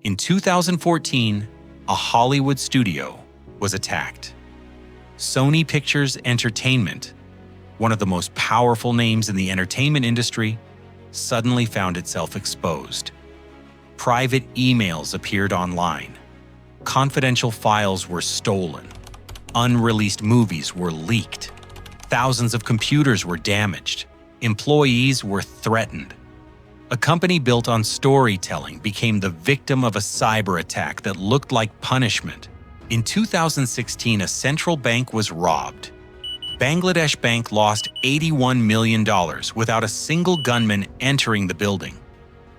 In 2014, a Hollywood studio was attacked. Sony Pictures Entertainment, one of the most powerful names in the entertainment industry, suddenly found itself exposed. Private emails appeared online. Confidential files were stolen. Unreleased movies were leaked. Thousands of computers were damaged. Employees were threatened. A company built on storytelling became the victim of a cyber attack that looked like punishment. In 2016, a central bank was robbed. Bangladesh Bank lost $81 million without a single gunman entering the building.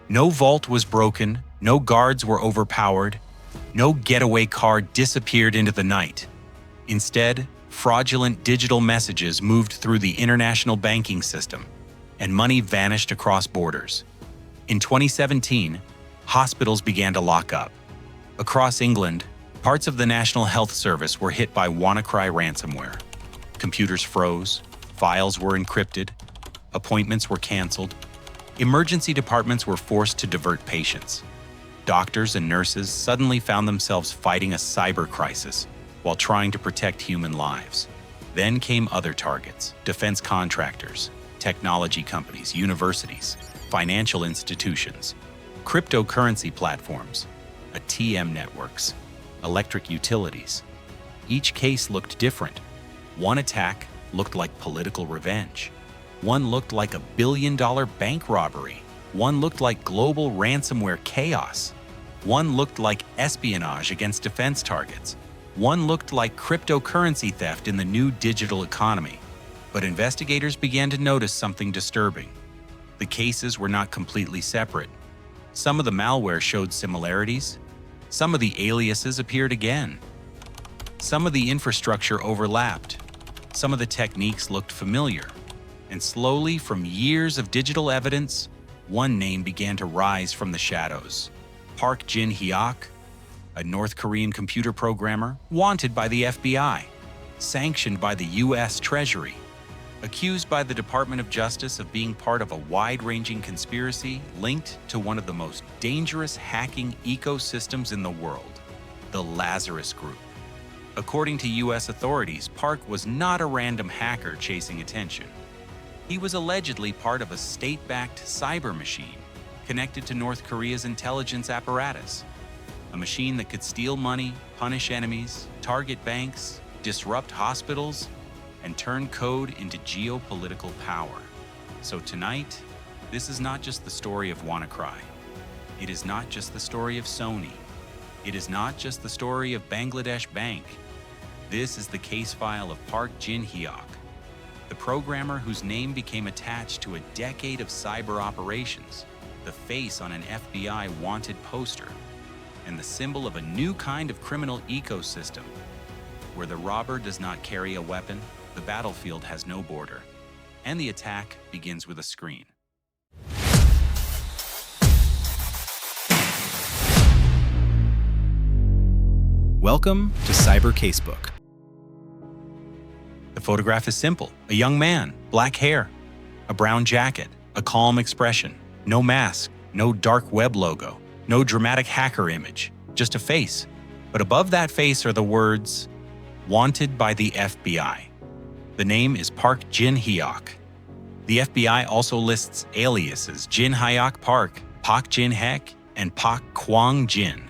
No vault was broken, no guards were overpowered, no getaway car disappeared into the night. Instead, fraudulent digital messages moved through the international banking system, and money vanished across borders. In 2017, hospitals began to lock up. Across England, parts of the National Health Service were hit by WannaCry ransomware. Computers froze, files were encrypted, appointments were canceled, emergency departments were forced to divert patients. Doctors and nurses suddenly found themselves fighting a cyber crisis while trying to protect human lives. Then came other targets: defense contractors, technology companies, universities, financial institutions, cryptocurrency platforms, ATM networks, electric utilities. Each case looked different. One attack looked like political revenge. One looked like a billion-dollar bank robbery. One looked like global ransomware chaos. One looked like espionage against defense targets. One looked like cryptocurrency theft in the new digital economy. But investigators began to notice something disturbing. The cases were not completely separate. Some of the malware showed similarities. Some of the aliases appeared again. Some of the infrastructure overlapped. Some of the techniques looked familiar. And slowly, from years of digital evidence, one name began to rise from the shadows: Park Jin Hyok, a North Korean computer programmer wanted by the FBI, sanctioned by the US Treasury, accused by the Department of Justice of being part of a wide-ranging conspiracy linked to one of the most dangerous hacking ecosystems in the world, the Lazarus Group. According to US authorities, Park was not a random hacker chasing attention. He was allegedly part of a state-backed cyber machine connected to North Korea's intelligence apparatus, a machine that could steal money, punish enemies, target banks, disrupt hospitals, and turn code into geopolitical power. So tonight, this is not just the story of WannaCry. It is not just the story of Sony. It is not just the story of Bangladesh Bank. This is the case file of Park Jin Hyok, the programmer whose name became attached to a decade of cyber operations, the face on an FBI wanted poster, and the symbol of a new kind of criminal ecosystem, where the robber does not carry a weapon, the battlefield has no border, and the attack begins with a screen. Welcome to CyberCasebook. The photograph is simple: a young man, black hair, a brown jacket, a calm expression, no mask, no dark web logo, no dramatic hacker image, just a face. But above that face are the words, "Wanted by the FBI." The name is Park Jin Hyok. The FBI also lists aliases: Jin Hyok Park, Park Jin Hyok, and Park Kwang Jin.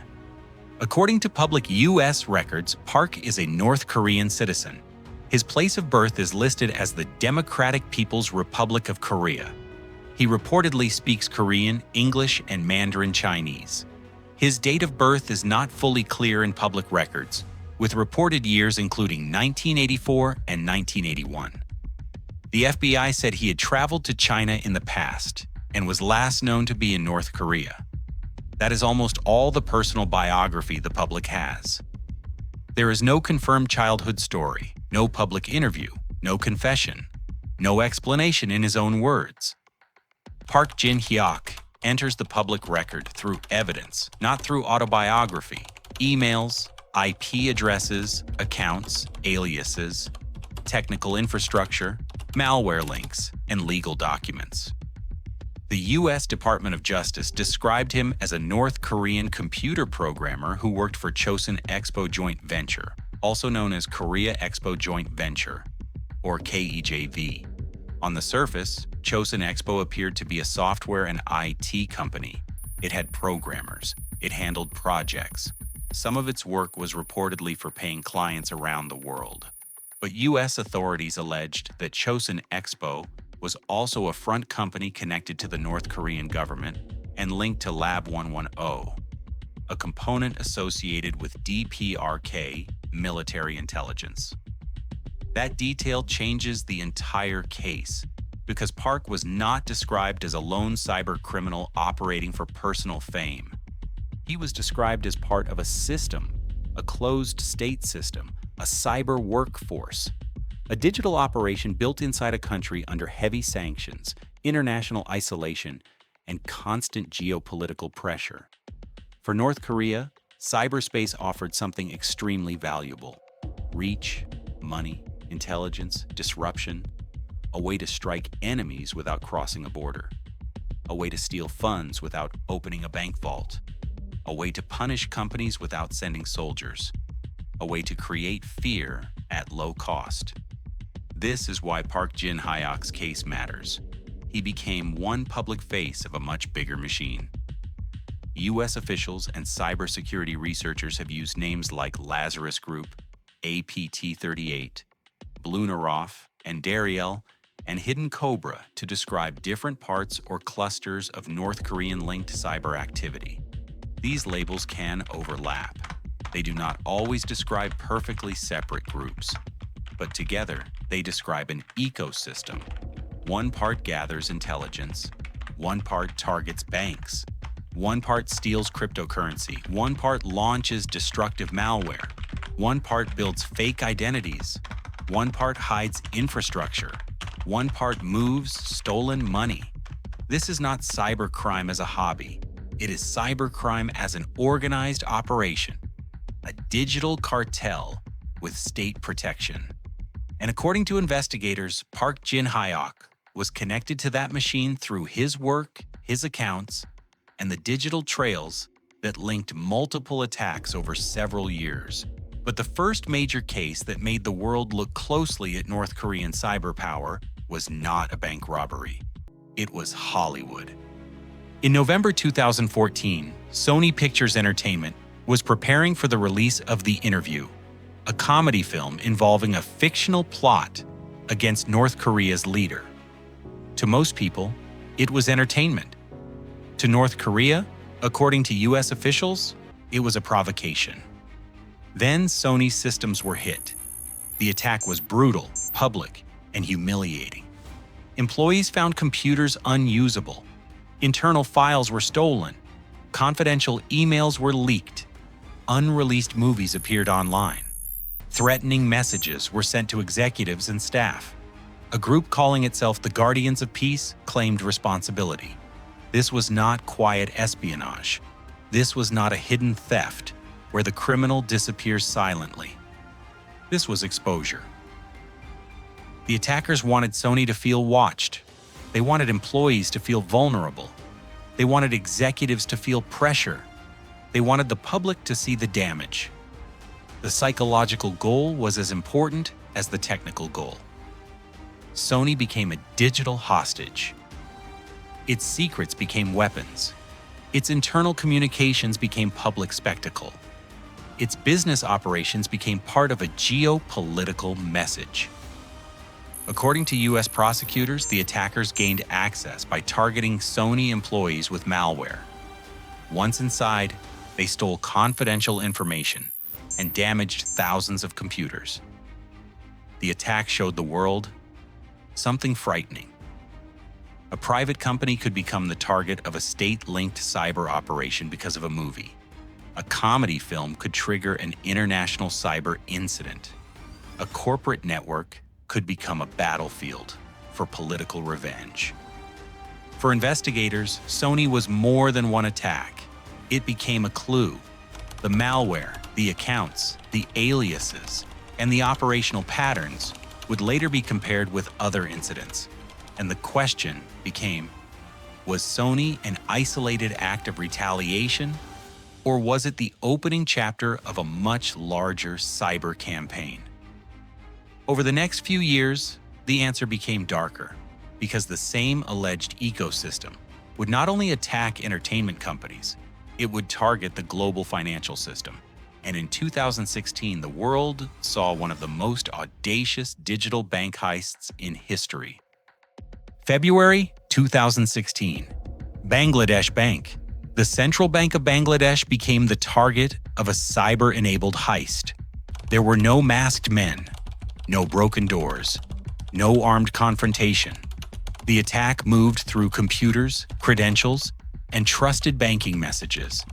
According to public US records, Park is a North Korean citizen. His place of birth is listed as the Democratic People's Republic of Korea. He reportedly speaks Korean, English, and Mandarin Chinese. His date of birth is not fully clear in public records, with reported years including 1984 and 1981. The FBI said he had traveled to China in the past and was last known to be in North Korea. That is almost all the personal biography the public has. There is no confirmed childhood story, no public interview, no confession, no explanation in his own words. Park Jin Hyok enters the public record through evidence, not through autobiography, emails, IP addresses, accounts, aliases, technical infrastructure, malware links, and legal documents. The U.S. Department of Justice described him as a North Korean computer programmer who worked for Chosun Expo Joint Venture, also known as Korea Expo Joint Venture, or KEJV. On the surface, Chosun Expo appeared to be a software and IT company. It had programmers. It handled projects. Some of its work was reportedly for paying clients around the world. But U.S. authorities alleged that Chosun Expo was also a front company connected to the North Korean government and linked to Lab 110, a component associated with DPRK military intelligence. That detail changes the entire case, because Park was not described as a lone cyber criminal operating for personal fame. He was described as part of a system, a closed state system, a cyber workforce, a digital operation built inside a country under heavy sanctions, international isolation, and constant geopolitical pressure. For North Korea, cyberspace offered something extremely valuable: reach, money, intelligence, disruption, a way to strike enemies without crossing a border, a way to steal funds without opening a bank vault, a way to punish companies without sending soldiers, a way to create fear at low cost. This is why Park Jin Hyok's case matters. He became one public face of a much bigger machine. U.S. officials and cybersecurity researchers have used names like Lazarus Group, APT38, Blunarov, and Dariel, and Hidden Cobra to describe different parts or clusters of North Korean-linked cyber activity. These labels can overlap. They do not always describe perfectly separate groups, but together they describe an ecosystem. One part gathers intelligence, one part targets banks, one part steals cryptocurrency, one part launches destructive malware, one part builds fake identities, one part hides infrastructure, one part moves stolen money. This is not cybercrime as a hobby. It is cybercrime as an organized operation, a digital cartel with state protection. And according to investigators, Park Jin Hyok was connected to that machine through his work, his accounts, and the digital trails that linked multiple attacks over several years. But the first major case that made the world look closely at North Korean cyber power was not a bank robbery. It was Hollywood. In November 2014, Sony Pictures Entertainment was preparing for the release of The Interview, a comedy film involving a fictional plot against North Korea's leader. To most people, it was entertainment. To North Korea, according to U.S. officials, it was a provocation. Then Sony's systems were hit. The attack was brutal, public, and humiliating. Employees found computers unusable. Internal files were stolen. Confidential emails were leaked. Unreleased movies appeared online. Threatening messages were sent to executives and staff. A group calling itself the Guardians of Peace claimed responsibility. This was not quiet espionage. This was not a hidden theft where the criminal disappears silently. This was exposure. The attackers wanted Sony to feel watched. They wanted employees to feel vulnerable. They wanted executives to feel pressure. They wanted the public to see the damage. The psychological goal was as important as the technical goal. Sony became a digital hostage. Its secrets became weapons. Its internal communications became public spectacle. Its business operations became part of a geopolitical message. According to U.S. prosecutors, the attackers gained access by targeting Sony employees with malware. Once inside, they stole confidential information and damaged thousands of computers. The attack showed the world something frightening. A private company could become the target of a state-linked cyber operation because of a movie. A comedy film could trigger an international cyber incident. A corporate network could become a battlefield for political revenge. For investigators, Sony was more than one attack. It became a clue. The malware, the accounts, the aliases, and the operational patterns would later be compared with other incidents. And the question became, Was Sony an isolated act of retaliation, or was it the opening chapter of a much larger cyber campaign? Over the next few years, the answer became darker, because the same alleged ecosystem would not only attack entertainment companies, it would target the global financial system. And in 2016, the world saw one of the most audacious digital bank heists in history. February 2016, Bangladesh Bank. The Central Bank of Bangladesh became the target of a cyber-enabled heist. There were no masked men, no broken doors, no armed confrontation. The attack moved through computers, credentials, and trusted banking messages,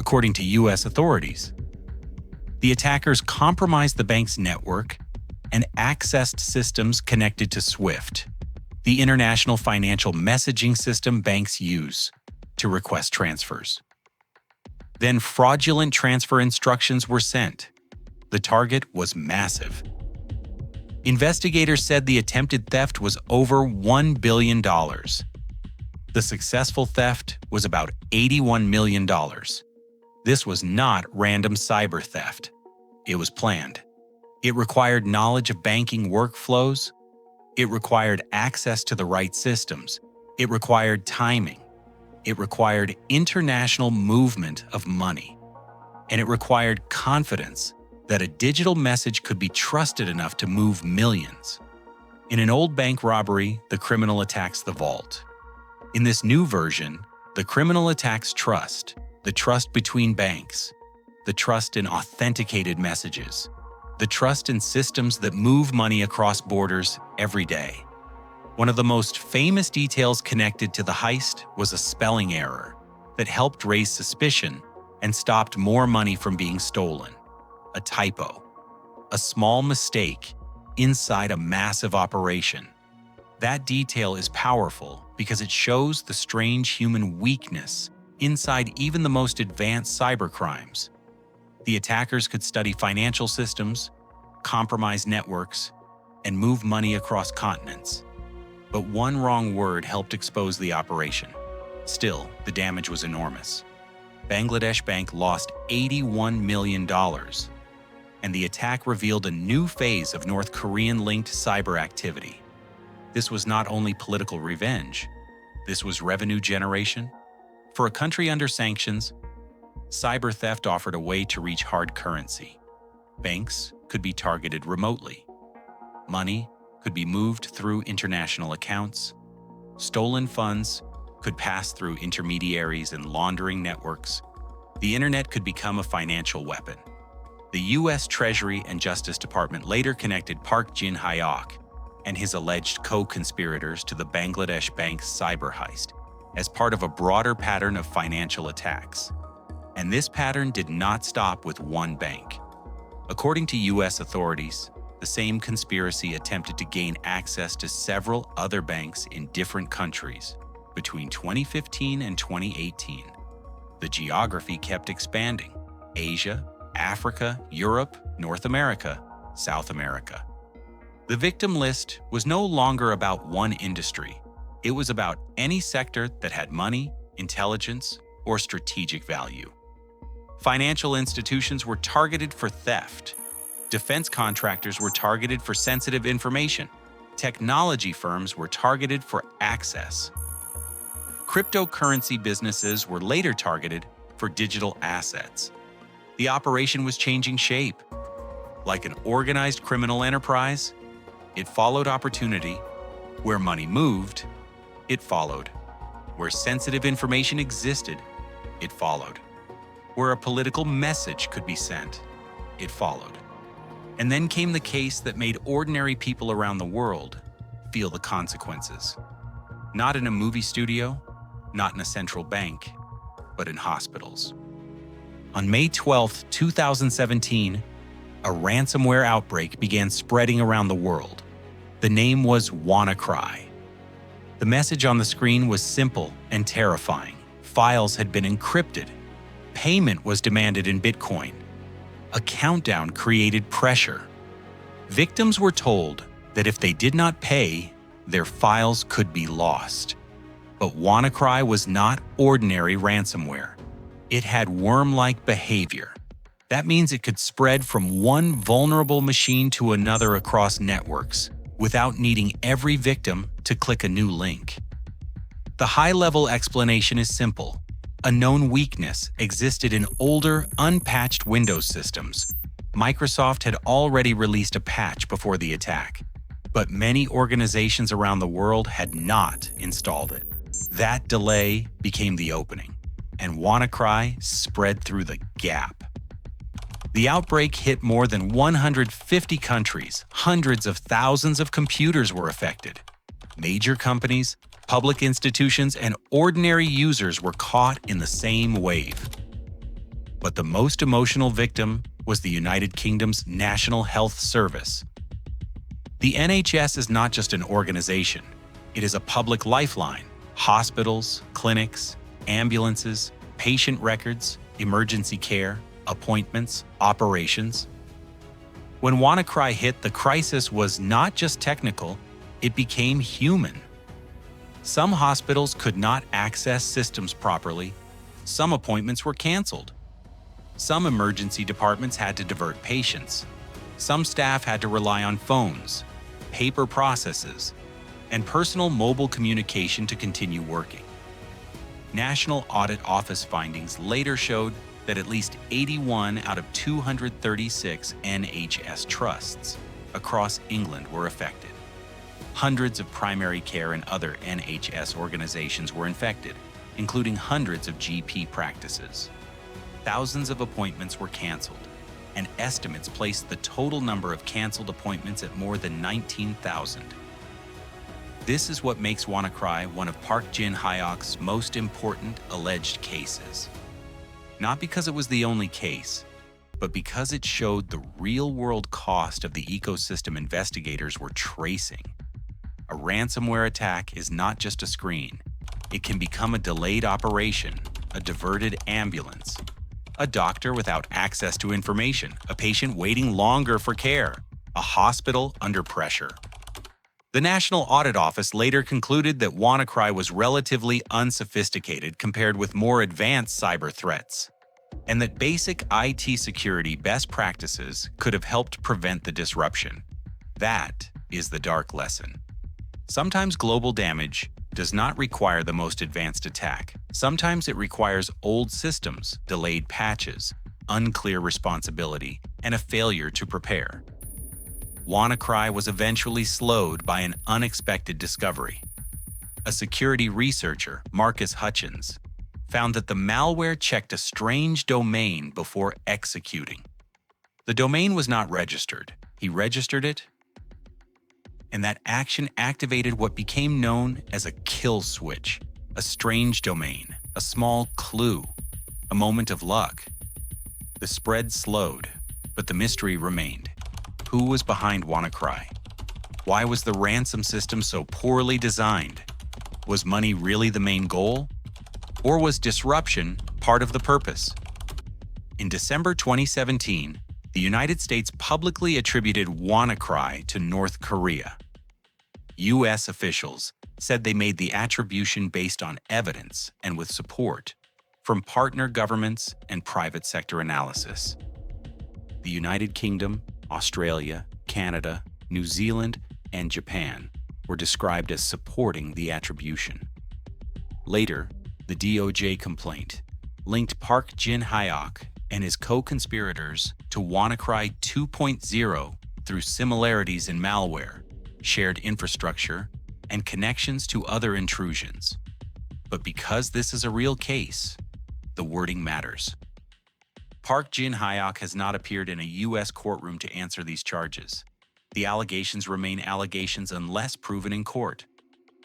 according to U.S. authorities. The attackers compromised the bank's network and accessed systems connected to SWIFT, the international financial messaging system banks use to request transfers. Then fraudulent transfer instructions were sent. The target was massive. Investigators said the attempted theft was over $1 billion. The successful theft was about $81 million. This was not random cyber theft. It was planned. It required knowledge of banking workflows. It required access to the right systems. It required timing. It required international movement of money. And it required confidence that a digital message could be trusted enough to move millions. In an old bank robbery, the criminal attacks the vault. In this new version, the criminal attacks trust, the trust between banks, the trust in authenticated messages, the trust in systems that move money across borders every day. One of the most famous details connected to the heist was a spelling error that helped raise suspicion and stopped more money from being stolen. A typo, a small mistake inside a massive operation. That detail is powerful because it shows the strange human weakness inside even the most advanced cybercrimes. The attackers could study financial systems, compromise networks, and move money across continents. But one wrong word helped expose the operation. Still, the damage was enormous. Bangladesh Bank lost $81 million, and the attack revealed a new phase of North Korean-linked cyber activity. This was not only political revenge, this was revenue generation. For a country under sanctions, cyber theft offered a way to reach hard currency. Banks could be targeted remotely. Money could be moved through international accounts. Stolen funds could pass through intermediaries and laundering networks. The internet could become a financial weapon. The U.S. Treasury and Justice Department later connected Park Jin Hyok and his alleged co-conspirators to the Bangladesh Bank's cyber heist as part of a broader pattern of financial attacks. And this pattern did not stop with one bank. According to U.S. authorities, the same conspiracy attempted to gain access to several other banks in different countries between 2015 and 2018. The geography kept expanding: Asia, Africa, Europe, North America, South America. The victim list was no longer about one industry. It was about any sector that had money, intelligence, or strategic value. Financial institutions were targeted for theft. Defense contractors were targeted for sensitive information. Technology firms were targeted for access. Cryptocurrency businesses were later targeted for digital assets. The operation was changing shape. Like an organized criminal enterprise, it followed opportunity. Where money moved, it followed. Where sensitive information existed, it followed. Where a political message could be sent, it followed. And then came the case that made ordinary people around the world feel the consequences. Not in a movie studio, not in a central bank, but in hospitals. On May 12, 2017, a ransomware outbreak began spreading around the world. The name was WannaCry. The message on the screen was simple and terrifying. Files had been encrypted. Payment was demanded in Bitcoin. A countdown created pressure. Victims were told that if they did not pay, their files could be lost. But WannaCry was not ordinary ransomware. It had worm-like behavior. That means it could spread from one vulnerable machine to another across networks without needing every victim to click a new link. The high-level explanation is simple. A known weakness existed in older, unpatched Windows systems. Microsoft had already released a patch before the attack, but many organizations around the world had not installed it. That delay became the opening, and WannaCry spread through the gap. The outbreak hit more than 150 countries. Hundreds of thousands of computers were affected. Major companies, public institutions, and ordinary users were caught in the same wave. But the most emotional victim was the United Kingdom's National Health Service. The NHS is not just an organization. It is a public lifeline. Hospitals, clinics, ambulances, patient records, emergency care, appointments, operations. When WannaCry hit, the crisis was not just technical, it became human. Some hospitals could not access systems properly. Some appointments were canceled. Some emergency departments had to divert patients. Some staff had to rely on phones, paper processes, and personal mobile communication to continue working. National Audit Office findings later showed that at least 81 out of 236 NHS trusts across England were affected. Hundreds of primary care and other NHS organizations were infected, including hundreds of GP practices. Thousands of appointments were canceled, and estimates placed the total number of canceled appointments at more than 19,000. This is what makes WannaCry one of Park Jin Hyok's most important alleged cases. Not because it was the only case, but because it showed the real-world cost of the ecosystem investigators were tracing. A ransomware attack is not just a screen. It can become a delayed operation, a diverted ambulance, a doctor without access to information, a patient waiting longer for care, a hospital under pressure. The National Audit Office later concluded that WannaCry was relatively unsophisticated compared with more advanced cyber threats, and that basic IT security best practices could have helped prevent the disruption. That is the dark lesson. Sometimes global damage does not require the most advanced attack. Sometimes it requires old systems, delayed patches, unclear responsibility, and a failure to prepare. WannaCry was eventually slowed by an unexpected discovery. A security researcher, Marcus Hutchins, found that the malware checked a strange domain before executing. The domain was not registered. He registered it, and that action activated what became known as a kill switch, a strange domain, a small clue, a moment of luck. The spread slowed, but the mystery remained. Who was behind WannaCry? Why was the ransom system so poorly designed? Was money really the main goal? Or was disruption part of the purpose? In December 2017, the United States publicly attributed WannaCry to North Korea. U.S. officials said they made the attribution based on evidence and with support from partner governments and private sector analysis. The United Kingdom, Australia, Canada, New Zealand, and Japan were described as supporting the attribution. Later, the DOJ complaint linked Park Jin Hyok and his co-conspirators to WannaCry 2.0 through similarities in malware, shared infrastructure, and connections to other intrusions. But because this is a real case, the wording matters. Park Jin Hyok has not appeared in a U.S. courtroom to answer these charges. The allegations remain allegations unless proven in court.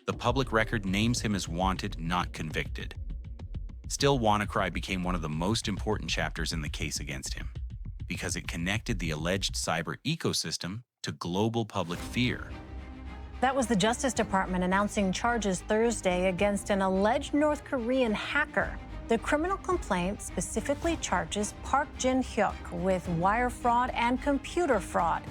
The public record names him as wanted, not convicted. Still, WannaCry became one of the most important chapters in the case against him, because it connected the alleged cyber ecosystem to global public fear. That was the Justice Department announcing charges Thursday against an alleged North Korean hacker. The criminal complaint specifically charges Park Jin Hyok with wire fraud and computer fraud.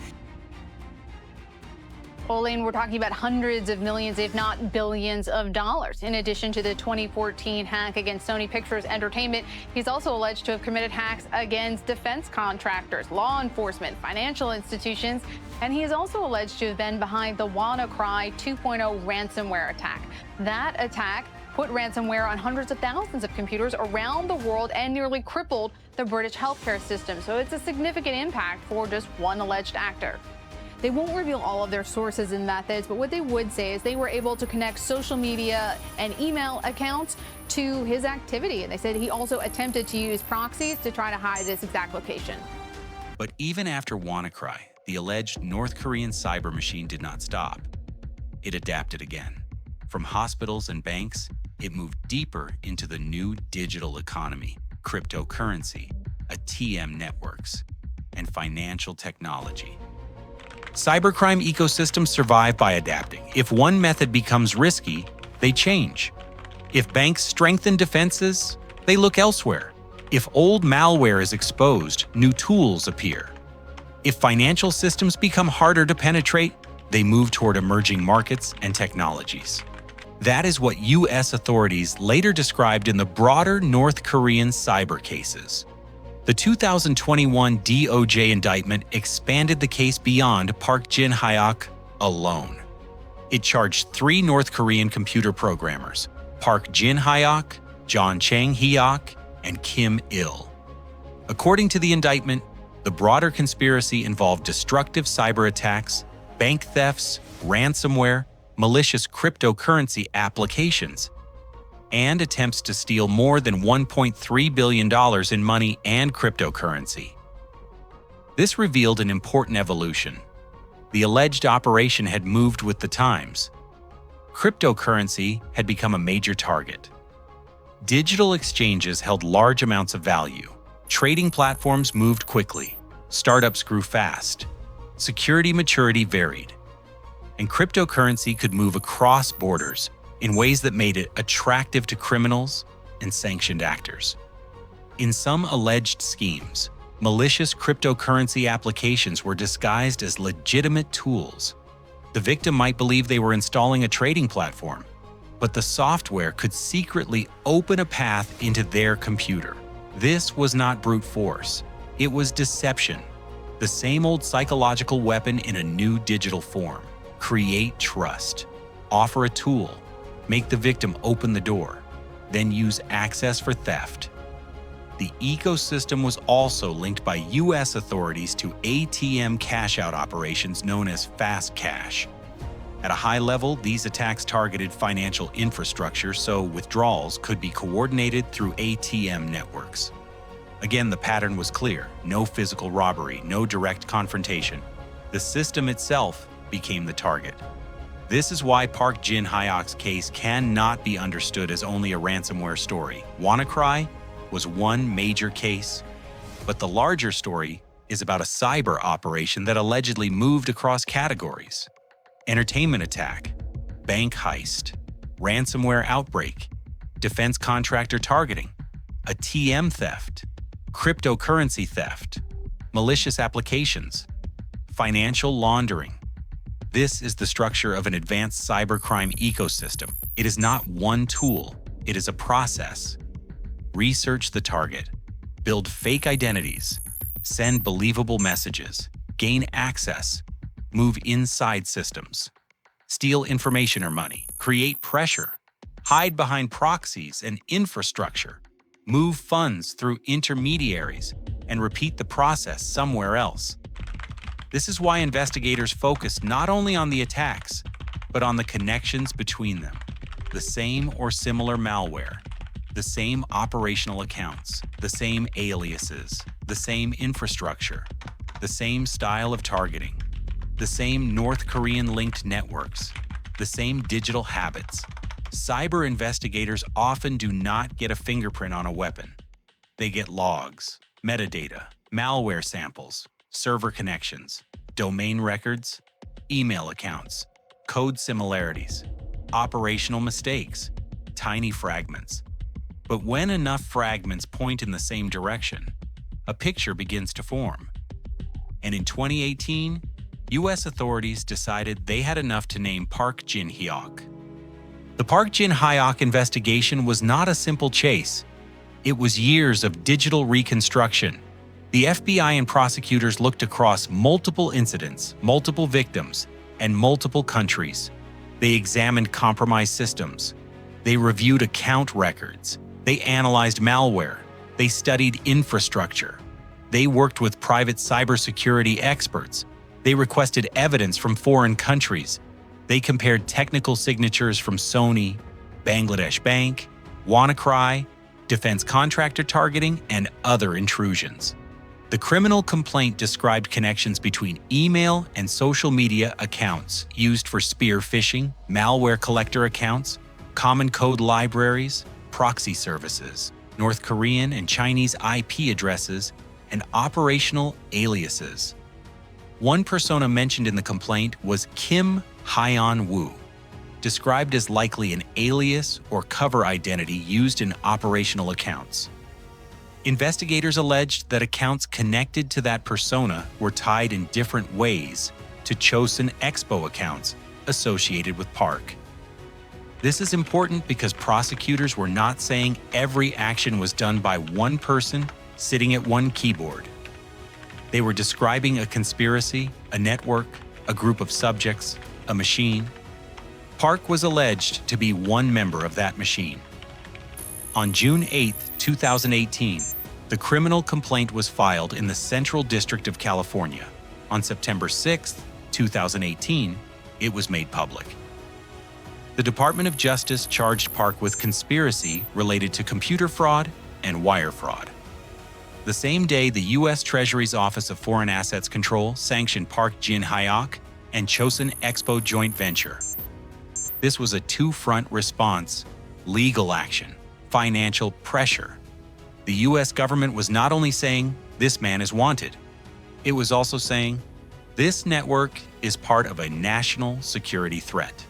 Well, Elaine, we're talking about hundreds of millions, if not billions of dollars. In addition to the 2014 hack against Sony Pictures Entertainment, he's also alleged to have committed hacks against defense contractors, law enforcement, financial institutions, and he is also alleged to have been behind the WannaCry 2.0 ransomware attack. That attack put ransomware on hundreds of thousands of computers around the world and nearly crippled the British healthcare system. So it's a significant impact for just one alleged actor. They won't reveal all of their sources and methods, but what they would say is they were able to connect social media and email accounts to his activity. And they said he also attempted to use proxies to try to hide this exact location. But even after WannaCry, the alleged North Korean cyber machine did not stop. It adapted again. From hospitals and banks, it moved deeper into the new digital economy, cryptocurrency, ATM networks, and financial technology. Cybercrime ecosystems survive by adapting. If one method becomes risky, they change. If banks strengthen defenses, they look elsewhere. If old malware is exposed, new tools appear. If financial systems become harder to penetrate, they move toward emerging markets and technologies. That is what U.S. authorities later described in the broader North Korean cyber cases. The 2021 DOJ indictment expanded the case beyond Park Jin Hyok alone. It charged 3 North Korean computer programmers, Park Jin Hyok, John Chang Hyok, and Kim Il. According to the indictment, the broader conspiracy involved destructive cyber attacks, bank thefts, ransomware, malicious cryptocurrency applications, and attempts to steal more than $1.3 billion in money and cryptocurrency. This revealed an important evolution. The alleged operation had moved with the times. Cryptocurrency had become a major target. Digital exchanges held large amounts of value. Trading platforms moved quickly. Startups grew fast. Security maturity varied. And cryptocurrency could move across borders in ways that made it attractive to criminals and sanctioned actors. In some alleged schemes, malicious cryptocurrency applications were disguised as legitimate tools. The victim might believe they were installing a trading platform, but the software could secretly open a path into their computer. This was not brute force. It was deception, the same old psychological weapon in a new digital form. Create trust, offer a tool, make the victim open the door, then use access for theft. The ecosystem was also linked by U.S. authorities to ATM cash-out operations known as fast cash. At a high level, these attacks targeted financial infrastructure, so withdrawals could be coordinated through ATM networks. Again, the pattern was clear: no physical robbery, no direct confrontation. The system itself became the target. This is why Park Jin Hyok's case cannot be understood as only a ransomware story. WannaCry was one major case, but the larger story is about a cyber operation that allegedly moved across categories: entertainment attack, bank heist, ransomware outbreak, defense contractor targeting, ATM theft, cryptocurrency theft, malicious applications, financial laundering. This is the structure of an advanced cybercrime ecosystem. It is not one tool, it is a process. Research the target, build fake identities, send believable messages, gain access, move inside systems, steal information or money, create pressure, hide behind proxies and infrastructure, move funds through intermediaries, and repeat the process somewhere else. This is why investigators focus not only on the attacks, but on the connections between them. The same or similar malware, the same operational accounts, the same aliases, the same infrastructure, the same style of targeting, the same North Korean-linked networks, the same digital habits. Cyber investigators often do not get a fingerprint on a weapon. They get logs, metadata, malware samples, server connections, domain records, email accounts, code similarities, operational mistakes, tiny fragments. But when enough fragments point in the same direction, a picture begins to form. And in 2018, U.S. authorities decided they had enough to name Park Jin Hyok. The Park Jin Hyok investigation was not a simple chase. It was years of digital reconstruction. The FBI and prosecutors looked across multiple incidents, multiple victims, and multiple countries. They examined compromised systems. They reviewed account records. They analyzed malware. They studied infrastructure. They worked with private cybersecurity experts. They requested evidence from foreign countries. They compared technical signatures from Sony, Bangladesh Bank, WannaCry, defense contractor targeting, and other intrusions. The criminal complaint described connections between email and social media accounts used for spear phishing, malware collector accounts, common code libraries, proxy services, North Korean and Chinese IP addresses, and operational aliases. One persona mentioned in the complaint was Kim Hyeon Woo, described as likely an alias or cover identity used in operational accounts. Investigators alleged that accounts connected to that persona were tied in different ways to Chosun Expo accounts associated with Park. This is important because prosecutors were not saying every action was done by one person sitting at one keyboard. They were describing a conspiracy, a network, a group of subjects, a machine. Park was alleged to be one member of that machine. On June 8, 2018, the criminal complaint was filed in the Central District of California. On September 6, 2018, it was made public. The Department of Justice charged Park with conspiracy related to computer fraud and wire fraud. The same day, the U.S. Treasury's Office of Foreign Assets Control sanctioned Park Jin Hyok and Chosun Expo joint venture. This was a two-front response: legal action, financial pressure. The U.S. government was not only saying, "This man is wanted," it was also saying, "This network is part of a national security threat."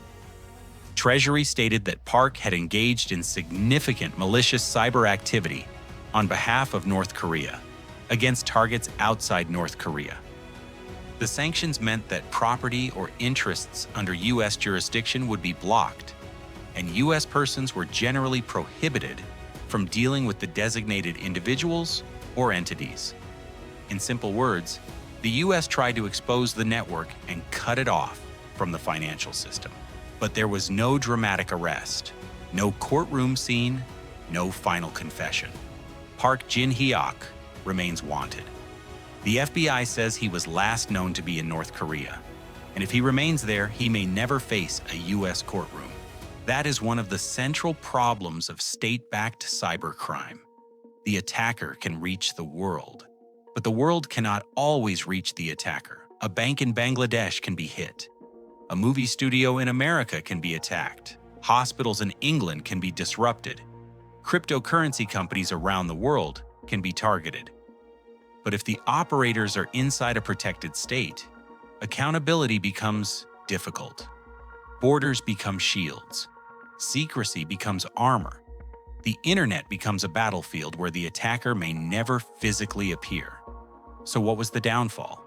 Treasury stated that Park had engaged in significant malicious cyber activity on behalf of North Korea against targets outside North Korea. The sanctions meant that property or interests under U.S. jurisdiction would be blocked, and U.S. persons were generally prohibited from dealing with the designated individuals or entities. In simple words, the U.S. tried to expose the network and cut it off from the financial system. But there was no dramatic arrest, no courtroom scene, no final confession. Park Jin Hyok remains wanted. The FBI says he was last known to be in North Korea, and if he remains there, he may never face a U.S. courtroom. That is one of the central problems of state-backed cybercrime. The attacker can reach the world, but the world cannot always reach the attacker. A bank in Bangladesh can be hit. A movie studio in America can be attacked. Hospitals in England can be disrupted. Cryptocurrency companies around the world can be targeted. But if the operators are inside a protected state, accountability becomes difficult. Borders become shields. Secrecy becomes armor. The internet becomes a battlefield where the attacker may never physically appear. So what was the downfall?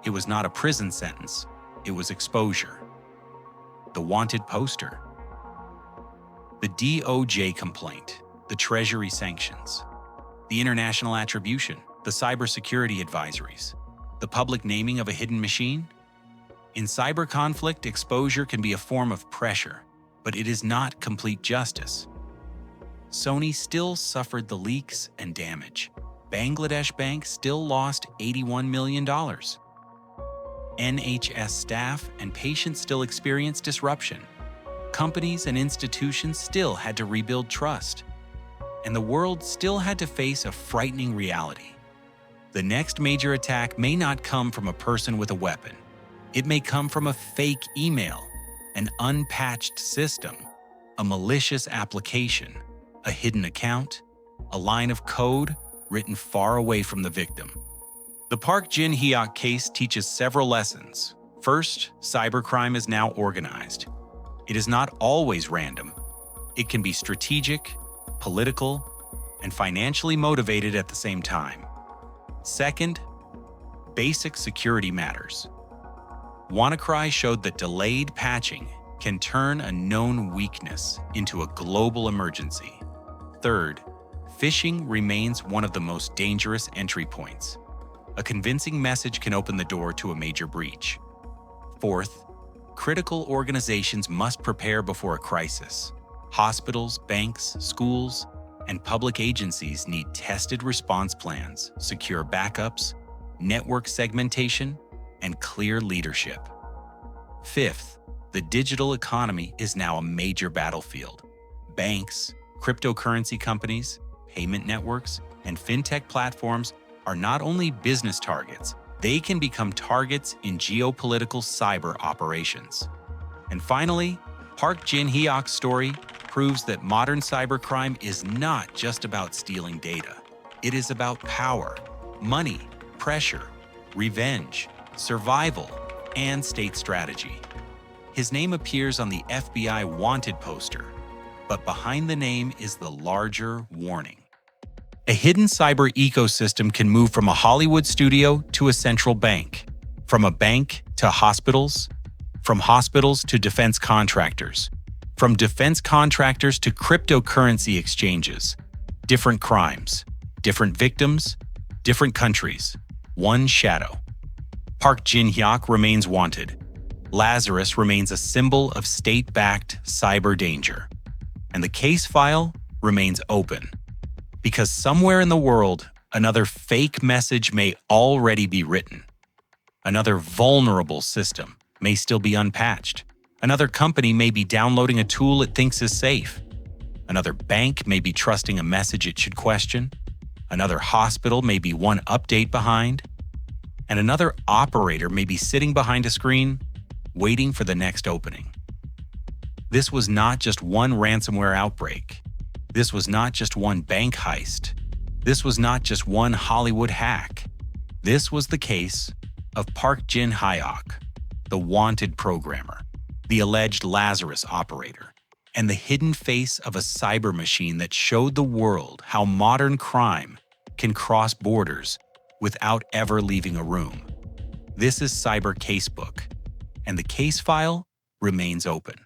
It was not a prison sentence. It was exposure. The wanted poster. The DOJ complaint, the Treasury sanctions, the international attribution, the cybersecurity advisories, the public naming of a hidden machine. In cyber conflict, exposure can be a form of pressure, but it is not complete justice. Sony still suffered the leaks and damage. Bangladesh Bank still lost $81 million. NHS staff and patients still experienced disruption. Companies and institutions still had to rebuild trust. And the world still had to face a frightening reality. The next major attack may not come from a person with a weapon. It may come from a fake email, an unpatched system, a malicious application, a hidden account, a line of code written far away from the victim. The Park Jin Hyok case teaches several lessons. First, cybercrime is now organized. It is not always random. It can be strategic, political, and financially motivated at the same time. Second, basic security matters. WannaCry showed that delayed patching can turn a known weakness into a global emergency. Third, phishing remains one of the most dangerous entry points. A convincing message can open the door to a major breach. Fourth, critical organizations must prepare before a crisis. Hospitals, banks, schools, and public agencies need tested response plans, secure backups, network segmentation, and clear leadership. Fifth, the digital economy is now a major battlefield. Banks, cryptocurrency companies, payment networks, and fintech platforms are not only business targets, they can become targets in geopolitical cyber operations. And finally, Park Jin Hyok's story proves that modern cybercrime is not just about stealing data. It is about power, money, pressure, revenge, survival, and state strategy. His name appears on the FBI wanted poster, but behind the name is the larger warning. A hidden cyber ecosystem can move from a Hollywood studio to a central bank, from a bank to hospitals, from hospitals to defense contractors, from defense contractors to cryptocurrency exchanges. Different crimes, different victims, different countries, one shadow. Park Jin Hyok remains wanted. Lazarus remains a symbol of state-backed cyber danger. And the case file remains open. Because somewhere in the world, another fake message may already be written. Another vulnerable system may still be unpatched. Another company may be downloading a tool it thinks is safe. Another bank may be trusting a message it should question. Another hospital may be one update behind. And another operator may be sitting behind a screen, waiting for the next opening. This was not just one ransomware outbreak. This was not just one bank heist. This was not just one Hollywood hack. This was the case of Park Jin Hyok, the wanted programmer, the alleged Lazarus operator, and the hidden face of a cyber machine that showed the world how modern crime can cross borders without ever leaving a room. This is CyberCasebook, and the case file remains open.